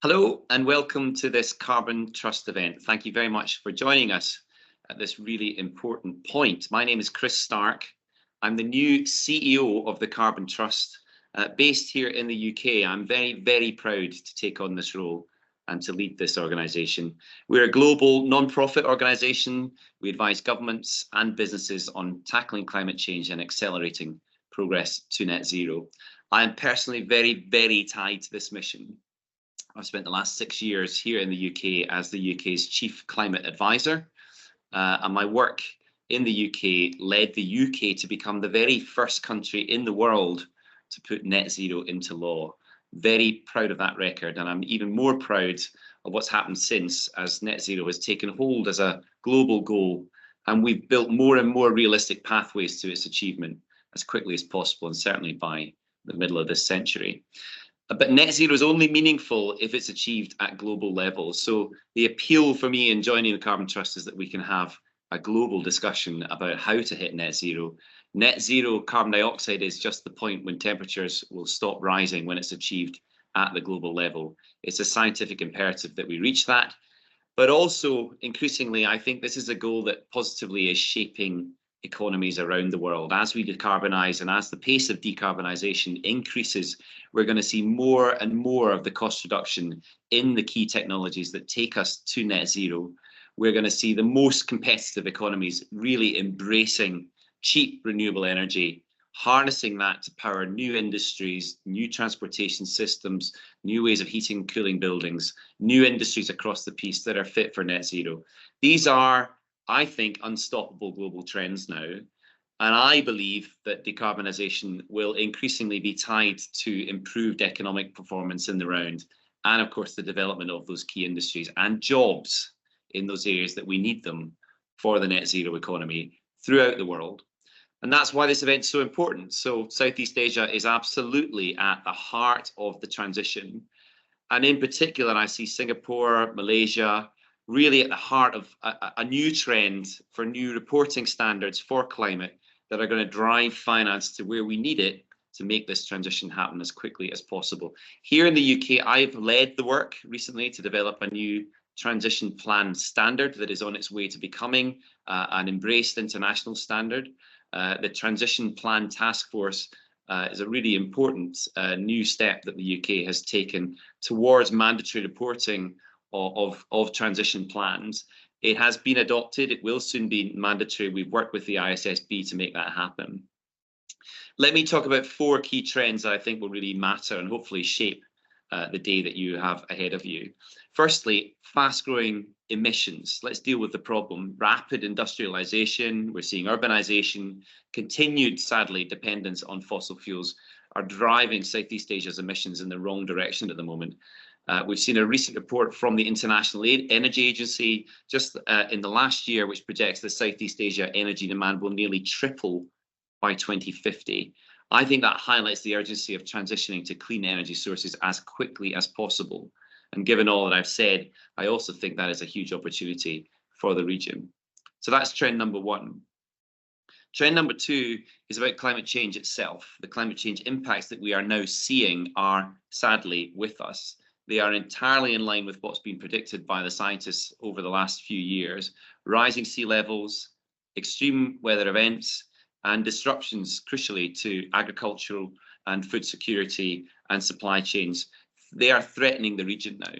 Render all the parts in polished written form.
Hello and welcome to this Carbon Trust event. Thank you very much for joining us at this really important point. My name is Chris Stark. I'm the new CEO of the Carbon Trust, based here in the UK. I'm very, very proud to take on this role and to lead this organisation. We're a global non-profit organisation. We advise governments and businesses on tackling climate change and accelerating progress to net zero. I am personally very, very tied to this mission. I've spent the last 6 years here in the UK as the UK's Chief Climate Advisor, and my work in the UK led the UK to become the very first country in the world to put net zero into law. Very proud of that record, and I'm even more proud of what's happened since, as net zero has taken hold as a global goal, and we've built more and more realistic pathways to its achievement as quickly as possible, and certainly by the middle of this century. But net zero is only meaningful if it's achieved at global level. So the appeal for me in joining the Carbon Trust is that we can have a global discussion about how to hit net zero. Net zero carbon dioxide is just the point when temperatures will stop rising when it's achieved at the global level. It's a scientific imperative that we reach that. But also, increasingly, I think this is a goal that positively is shaping economies around the world. As we decarbonise and as the pace of decarbonisation increases, we're going to see more and more of the cost reduction in the key technologies that take us to net zero. We're going to see the most competitive economies really embracing cheap renewable energy, harnessing that to power new industries, new transportation systems, new ways of heating and cooling buildings, new industries across the piece that are fit for net zero. These are, I think, unstoppable global trends now. And I believe that decarbonisation will increasingly be tied to improved economic performance in the round, and of course the development of those key industries and jobs in those areas that we need them for the net zero economy throughout the world. And that's why this event is so important. So Southeast Asia is absolutely at the heart of the transition. And in particular, I see Singapore, Malaysia, really at the heart of a new trend for new reporting standards for climate that are going to drive finance to where we need it to make this transition happen as quickly as possible. Here in the UK, I've led the work recently to develop a new transition plan standard that is on its way to becoming an embraced international standard. The Transition Plan Task Force is a really important new step that the UK has taken towards mandatory reporting of transition plans. It has been adopted. It will soon be mandatory. We've worked with the ISSB to make that happen. Let me talk about 4 key trends that I think will really matter and hopefully shape the day that you have ahead of you. Firstly, fast-growing emissions. Let's deal with the problem. Rapid industrialization, we're seeing urbanization, continued, sadly, dependence on fossil fuels are driving Southeast Asia's emissions in the wrong direction at the moment. We've seen a recent report from the International Energy Agency just in the last year, which projects that Southeast Asia energy demand will nearly triple by 2050. I think that highlights the urgency of transitioning to clean energy sources as quickly as possible. And given all that I've said, I also think that is a huge opportunity for the region. So that's trend number 1. Trend number 2 is about climate change itself. The climate change impacts that we are now seeing are sadly with us. They are entirely in line with what's been predicted by the scientists over the last few years. Rising sea levels, extreme weather events, and disruptions, crucially, to agricultural and food security and supply chains. They are threatening the region now,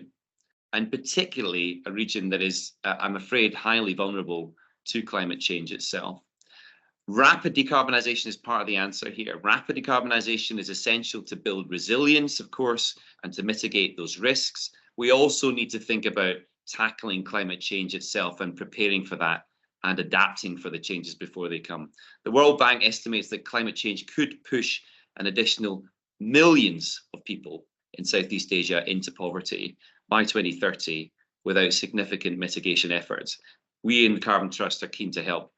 and particularly a region that is, I'm afraid, highly vulnerable to climate change itself. Rapid decarbonisation is part of the answer here. Rapid decarbonisation is essential to build resilience, of course, and to mitigate those risks. We also need to think about tackling climate change itself and preparing for that and adapting for the changes before they come. The World Bank estimates that climate change could push an additional millions of people in Southeast Asia into poverty by 2030 without significant mitigation efforts. We in the Carbon Trust are keen to help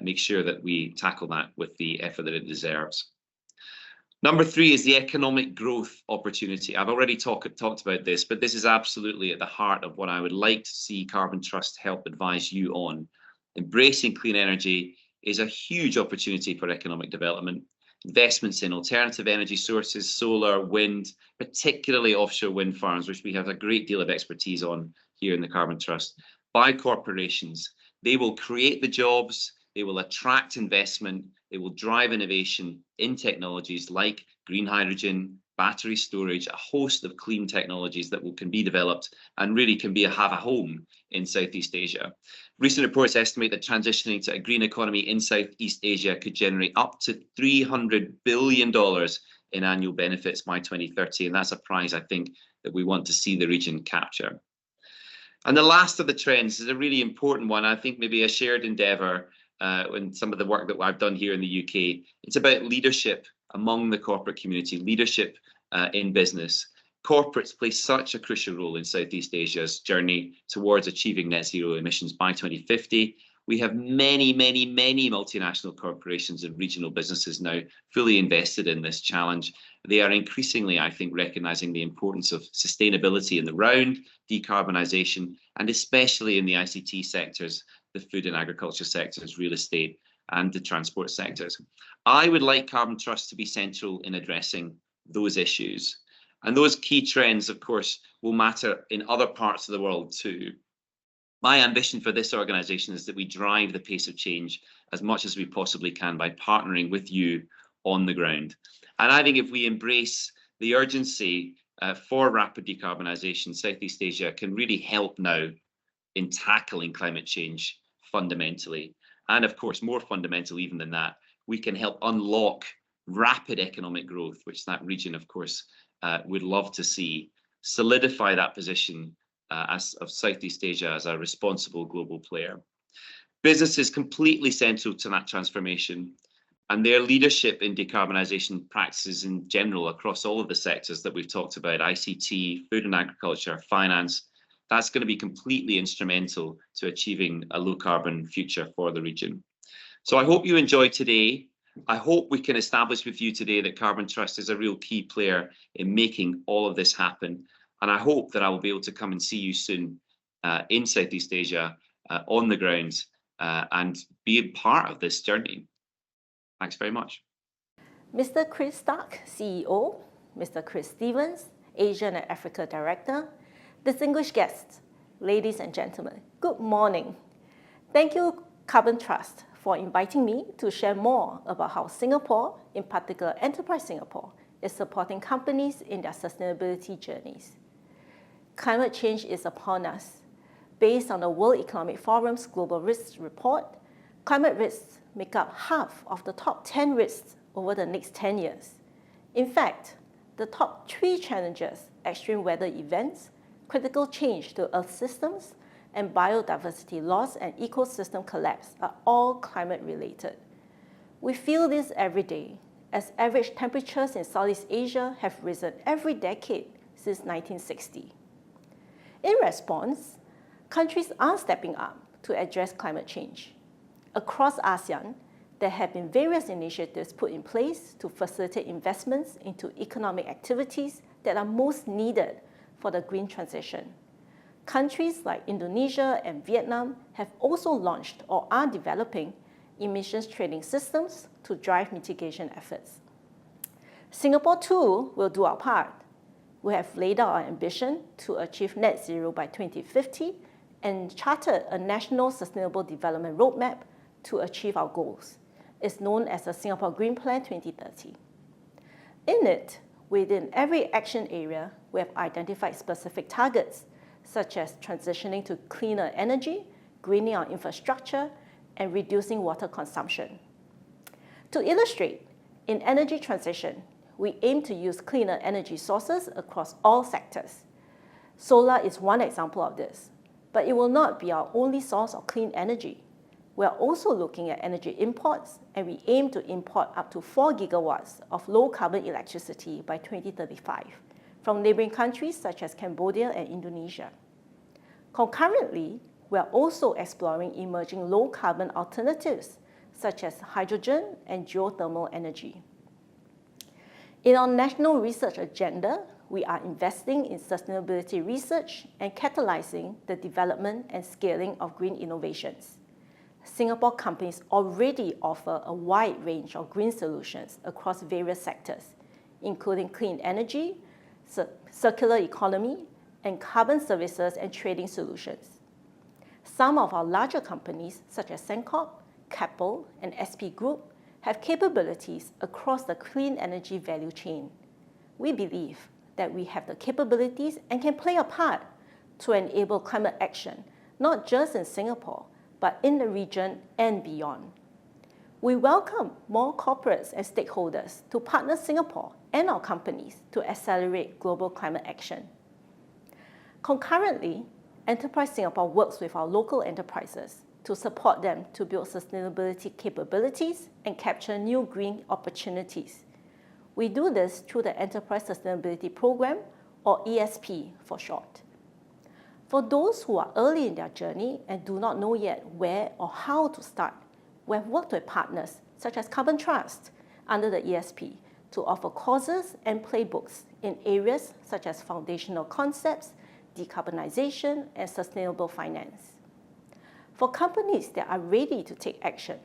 make sure that we tackle that with the effort that it deserves. Number 3 is the economic growth opportunity. I've already talked about this, but this is absolutely at the heart of what I would like to see Carbon Trust help advise you on. Embracing clean energy is a huge opportunity for economic development. investments in alternative energy sources, solar, wind, particularly offshore wind farms, which we have a great deal of expertise on here in the Carbon Trust, by corporations. They will create the jobs, they will attract investment, they will drive innovation in technologies like green hydrogen, battery storage, a host of clean technologies that can be developed and really can have a home in Southeast Asia. Recent reports estimate that transitioning to a green economy in Southeast Asia could generate up to $300 billion in annual benefits by 2030. And that's a prize, I think, that we want to see the region capture. And the last of the trends is a really important one. I think maybe a shared endeavour in some of the work that I've done here in the UK. It's about leadership among the corporate community, leadership in business. Corporates play such a crucial role in Southeast Asia's journey towards achieving net zero emissions by 2050. We have many multinational corporations and regional businesses now fully invested in this challenge. They are increasingly, I think, recognising the importance of sustainability in the round, decarbonisation, and especially in the ICT sectors, the food and agriculture sectors, real estate, and the transport sectors. I would like Carbon Trust to be central in addressing those issues. And those key trends, of course, will matter in other parts of the world too. My ambition for this organisation is that we drive the pace of change as much as we possibly can by partnering with you on the ground. And I think if we embrace the urgency for rapid decarbonisation, Southeast Asia can really help now in tackling climate change fundamentally. And of course, more fundamental even than that, we can help unlock rapid economic growth, which that region, of course, would love to see, solidify that position of Southeast Asia as a responsible global player. Business is completely central to that transformation, and their leadership in decarbonisation practices in general across all of the sectors that we've talked about, ICT, food and agriculture, finance, that's going to be completely instrumental to achieving a low carbon future for the region. So I hope you enjoyed today. I hope we can establish with you today that Carbon Trust is a real key player in making all of this happen. And I hope that I will be able to come and see you soon in Southeast Asia on the ground and be a part of this journey. Thanks very much. Mr. Chris Stark, CEO, Mr. Chris Stevens, Asian and Africa Director, distinguished guests, ladies and gentlemen, good morning. Thank you, Carbon Trust, for inviting me to share more about how Singapore, in particular Enterprise Singapore, is supporting companies in their sustainability journeys. Climate change is upon us. Based on the World Economic Forum's Global Risks Report, climate risks make up half of the top 10 risks over the next 10 years. In fact, the top 3 challenges, extreme weather events, critical change to Earth systems, and biodiversity loss and ecosystem collapse are all climate related. We feel this every day, as average temperatures in Southeast Asia have risen every decade since 1960. In response, countries are stepping up to address climate change. Across ASEAN, there have been various initiatives put in place to facilitate investments into economic activities that are most needed for the green transition. Countries like Indonesia and Vietnam have also launched or are developing emissions trading systems to drive mitigation efforts. Singapore too will do our part. We have laid out our ambition to achieve net zero by 2050 and chartered a national sustainable development roadmap to achieve our goals. It's known as the Singapore Green Plan 2030. In it, within every action area, we have identified specific targets, such as transitioning to cleaner energy, greening our infrastructure, and reducing water consumption. To illustrate, in energy transition, we aim to use cleaner energy sources across all sectors. Solar is one example of this, but it will not be our only source of clean energy. We are also looking at energy imports, and we aim to import up to 4 gigawatts of low-carbon electricity by 2035 from neighboring countries such as Cambodia and Indonesia. Concurrently, we are also exploring emerging low-carbon alternatives such as hydrogen and geothermal energy. In our national research agenda, we are investing in sustainability research and catalyzing the development and scaling of green innovations. Singapore companies already offer a wide range of green solutions across various sectors, including clean energy, circular economy, and carbon services and trading solutions. Some of our larger companies, such as Sembcorp, Keppel, and SP Group, have capabilities across the clean energy value chain. We believe that we have the capabilities and can play a part to enable climate action, not just in Singapore, but in the region and beyond. We welcome more corporates and stakeholders to partner Singapore and our companies to accelerate global climate action. Concurrently, Enterprise Singapore works with our local enterprises to support them to build sustainability capabilities and capture new green opportunities. We do this through the Enterprise Sustainability Program, or ESP for short. For those who are early in their journey and do not know yet where or how to start, we have worked with partners such as Carbon Trust under the ESP to offer courses and playbooks in areas such as foundational concepts, decarbonization, and sustainable finance. For companies that are ready to take action,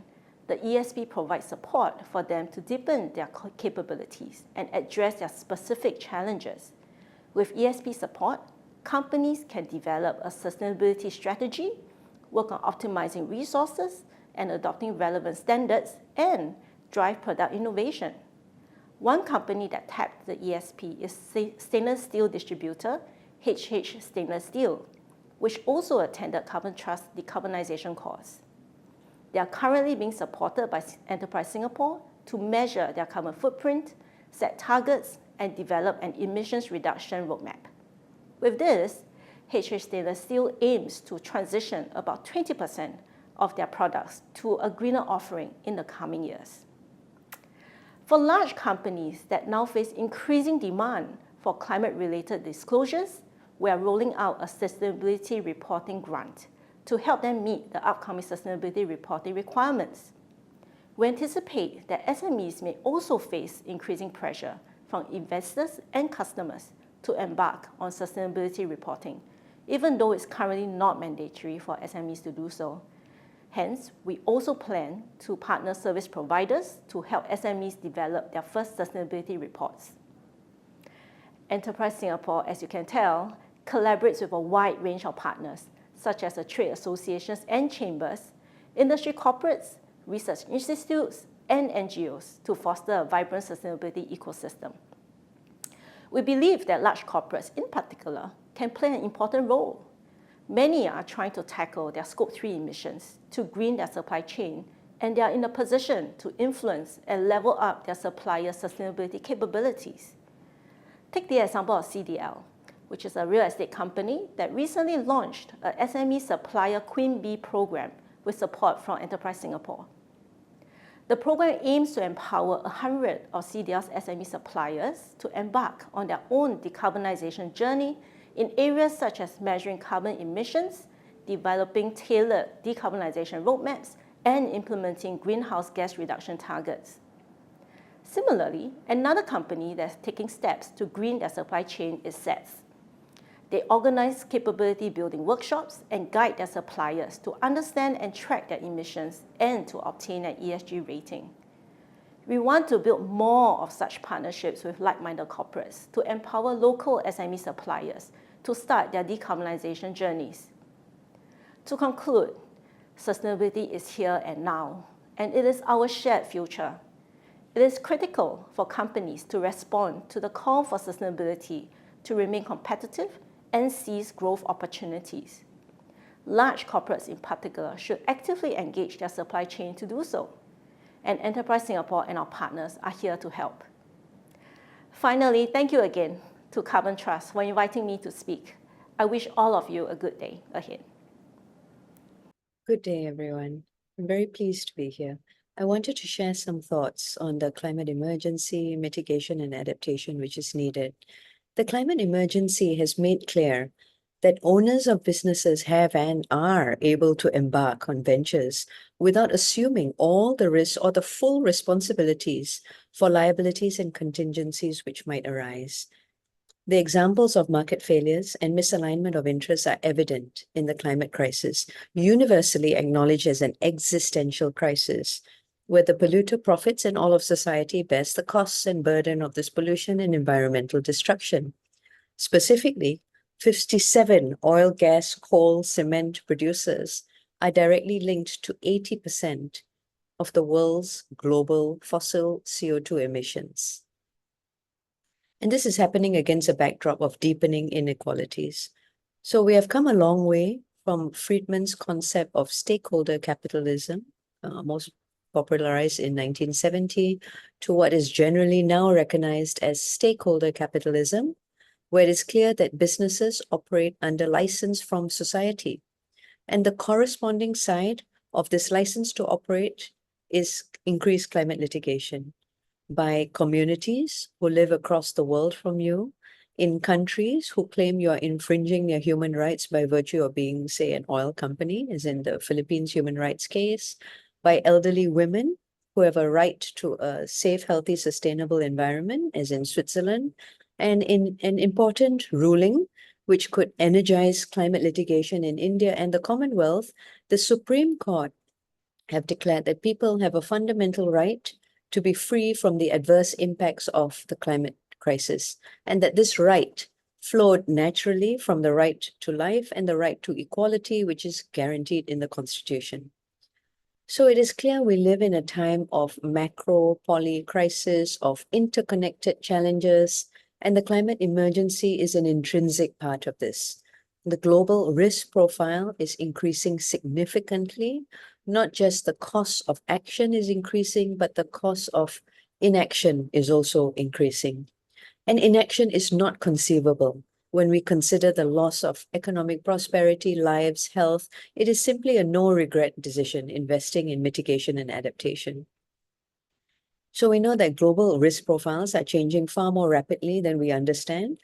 the ESP provides support for them to deepen their capabilities and address their specific challenges. With ESP support, companies can develop a sustainability strategy, work on optimizing resources and adopting relevant standards, and drive product innovation. One company that tapped the ESP is stainless steel distributor HH Stainless Steel, which also attended Carbon Trust decarbonization course. They are currently being supported by Enterprise Singapore to measure their carbon footprint, set targets, and develop an emissions reduction roadmap. With this, HH Stainless Steel aims to transition about 20% of their products to a greener offering in the coming years. For large companies that now face increasing demand for climate-related disclosures, we are rolling out a sustainability reporting grant to help them meet the upcoming sustainability reporting requirements. We anticipate that SMEs may also face increasing pressure from investors and customers to embark on sustainability reporting, even though it's currently not mandatory for SMEs to do so. Hence, we also plan to partner service providers to help SMEs develop their first sustainability reports. Enterprise Singapore, as you can tell, collaborates with a wide range of partners, such as the trade associations and chambers, industry corporates, research institutes, and NGOs to foster a vibrant sustainability ecosystem. We believe that large corporates, in particular, can play an important role. Many are trying to tackle their Scope 3 emissions to green their supply chain, and they are in a position to influence and level up their supplier sustainability capabilities. Take the example of CDL, which is a real estate company that recently launched a SME Supplier Queen Bee program with support from Enterprise Singapore. The program aims to empower 100 of CDL's SME suppliers to embark on their own decarbonization journey in areas such as measuring carbon emissions, developing tailored decarbonization roadmaps, and implementing greenhouse gas reduction targets. Similarly, another company that's taking steps to green their supply chain is SETS. They organize capability building workshops and guide their suppliers to understand and track their emissions and to obtain an ESG rating. We want to build more of such partnerships with like-minded corporates to empower local SME suppliers to start their decarbonization journeys. To conclude, sustainability is here and now, and it is our shared future. It is critical for companies to respond to the call for sustainability to remain competitive and seize growth opportunities. Large corporates in particular should actively engage their supply chain to do so, and Enterprise Singapore and our partners are here to help. Finally, thank you again to Carbon Trust for inviting me to speak. I wish all of you a good day ahead. Good day, everyone. I'm very pleased to be here. I wanted to share some thoughts on the climate emergency, mitigation, and adaptation which is needed. The climate emergency has made clear that owners of businesses have and are able to embark on ventures without assuming all the risks or the full responsibilities for liabilities and contingencies which might arise. The examples of market failures and misalignment of interests are evident in the climate crisis, universally acknowledged as an existential crisis, where the polluter profits and all of society bears the costs and burden of this pollution and environmental destruction. Specifically, 57 oil, gas, coal, cement producers are directly linked to 80% of the world's global fossil CO2 emissions. And this is happening against a backdrop of deepening inequalities. So we have come a long way from Friedman's concept of stakeholder capitalism, most popularized in 1970, to what is generally now recognized as stakeholder capitalism, where it is clear that businesses operate under license from society. And the corresponding side of this license to operate is increased climate litigation by communities who live across the world from you, in countries who claim you are infringing their human rights by virtue of being, say, an oil company, as in the Philippines human rights case, by elderly women who have a right to a safe, healthy, sustainable environment, as in Switzerland, and in an important ruling which could energize climate litigation in India and the Commonwealth, the Supreme Court have declared that people have a fundamental right to be free from the adverse impacts of the climate crisis, and that this right flowed naturally from the right to life and the right to equality, which is guaranteed in the Constitution. So it is clear we live in a time of macro poly crisis, of interconnected challenges, and the climate emergency is an intrinsic part of this. The global risk profile is increasing significantly. Not just the cost of action is increasing, but the cost of inaction is also increasing. And inaction is not conceivable when we consider the loss of economic prosperity, lives, health. It is simply a no-regret decision investing in mitigation and adaptation. So we know that global risk profiles are changing far more rapidly than we understand.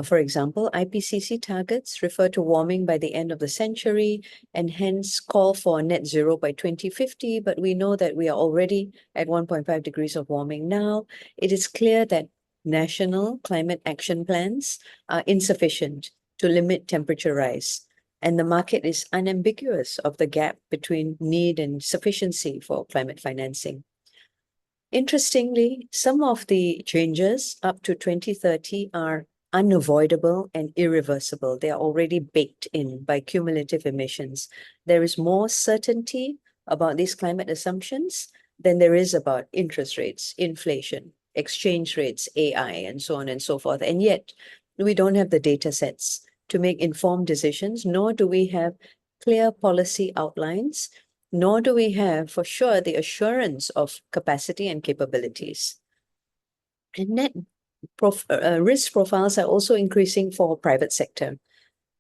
For example, IPCC targets refer to warming by the end of the century and hence call for net zero by 2050, but we know that we are already at 1.5 degrees of warming now. It is clear that national climate action plans are insufficient to limit temperature rise, and the market is unambiguous of the gap between need and sufficiency for climate financing. Interestingly, some of the changes up to 2030 are unavoidable and irreversible. They are already baked in by cumulative emissions. There is more certainty about these climate assumptions than there is about interest rates, inflation, exchange rates, AI, and so on and so forth. And yet, we don't have the data sets to make informed decisions, nor do we have clear policy outlines, nor do we have, for sure, the assurance of capacity and capabilities. And risk profiles are also increasing for private sector.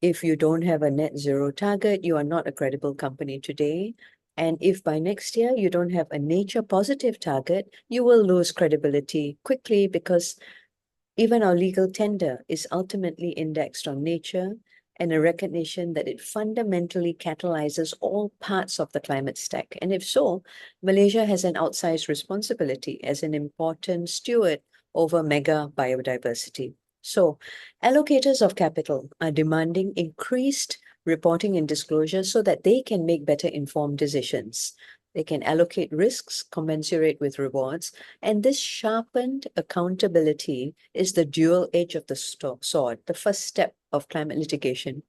If you don't have a net zero target, you are not a credible company today. And if by next year you don't have a nature positive target, you will lose credibility quickly, because even our legal tender is ultimately indexed on nature and a recognition that it fundamentally catalyzes all parts of the climate stack. And if so, Malaysia has an outsized responsibility as an important steward over mega biodiversity. So allocators of capital are demanding increased reporting and disclosure so that they can make better informed decisions. They can allocate risks commensurate with rewards, and this sharpened accountability is the dual edge of the sword, the first step of climate litigation.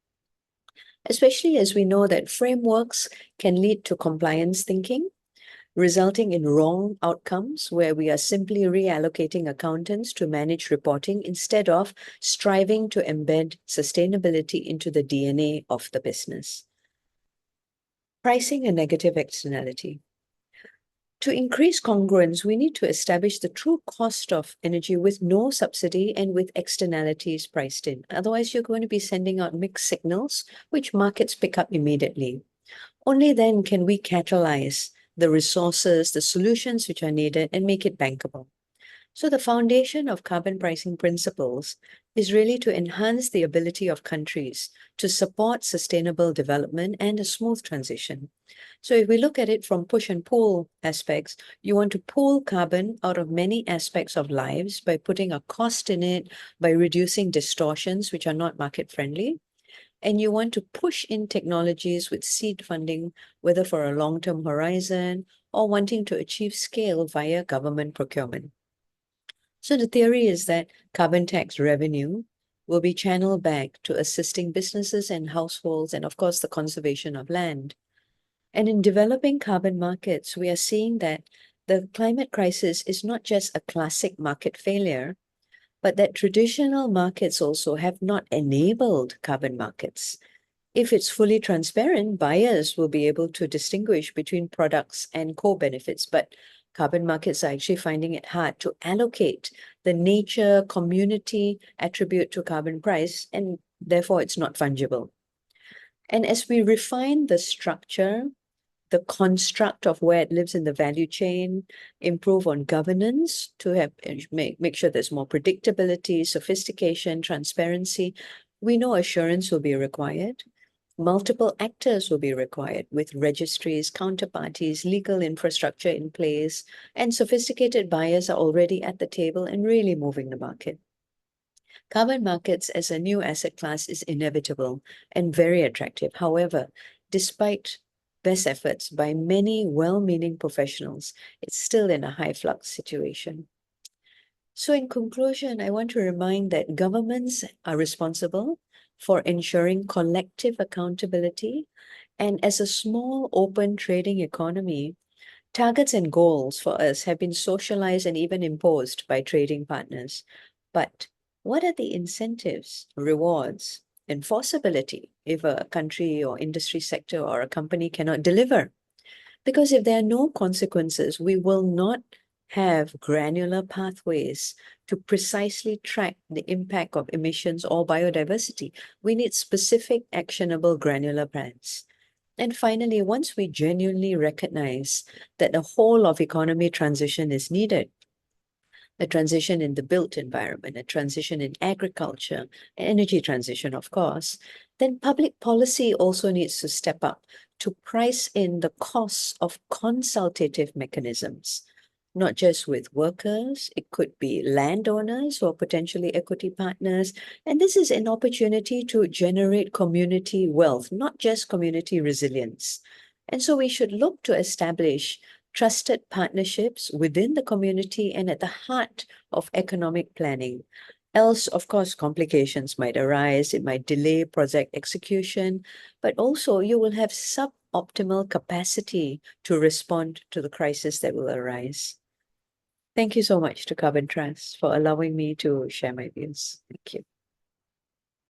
Especially as we know that frameworks can lead to compliance thinking, resulting in wrong outcomes where we are simply reallocating accountants to manage reporting instead of striving to embed sustainability into the DNA of the business. Pricing a negative externality. To increase congruence, we need to establish the true cost of energy with no subsidy and with externalities priced in. Otherwise, you're going to be sending out mixed signals, which markets pick up immediately. Only then can we catalyze the resources, the solutions which are needed, and make it bankable. So the foundation of carbon pricing principles is really to enhance the ability of countries to support sustainable development and a smooth transition. So if we look at it from push and pull aspects, you want to pull carbon out of many aspects of lives by putting a cost in it, by reducing distortions which are not market friendly. And you want to push in technologies with seed funding, whether for a long-term horizon or wanting to achieve scale via government procurement. So the theory is that carbon tax revenue will be channeled back to assisting businesses and households and, of course, the conservation of land. And in developing carbon markets, we are seeing that the climate crisis is not just a classic market failure, but that traditional markets also have not enabled carbon markets. If it's fully transparent, buyers will be able to distinguish between products and co-benefits, but carbon markets are actually finding it hard to allocate the nature, community attribute to carbon price, and therefore it's not fungible. And as we refine the structure, the construct of where it lives in the value chain, improve on governance to have make sure there's more predictability, sophistication, transparency, we know assurance will be required. Multiple actors will be required with registries, counterparties, legal infrastructure in place, and sophisticated buyers are already at the table and really moving the market. Carbon markets as a new asset class is inevitable and very attractive. However, despite best efforts by many well-meaning professionals, it's still in a high flux situation. So in conclusion, I want to remind that governments are responsible for ensuring collective accountability. And as a small, open trading economy, targets and goals for us have been socialized and even imposed by trading partners. But what are the incentives, rewards, enforceability if a country or industry sector or a company cannot deliver? Because if there are no consequences, we will not have granular pathways to precisely track the impact of emissions or biodiversity. We need specific, actionable, granular plans. And finally, once we genuinely recognize that the whole of economy transition is needed, a transition in the built environment, a transition in agriculture, energy transition, of course, then public policy also needs to step up to price in the costs of consultative mechanisms, not just with workers, it could be landowners or potentially equity partners. And this is an opportunity to generate community wealth, not just community resilience. And so we should look to establish trusted partnerships within the community and at the heart of economic planning. Else, of course, complications might arise. It might delay project execution, but also you will have suboptimal capacity to respond to the crisis that will arise. Thank you so much to Carbon Trust for allowing me to share my views. Thank you.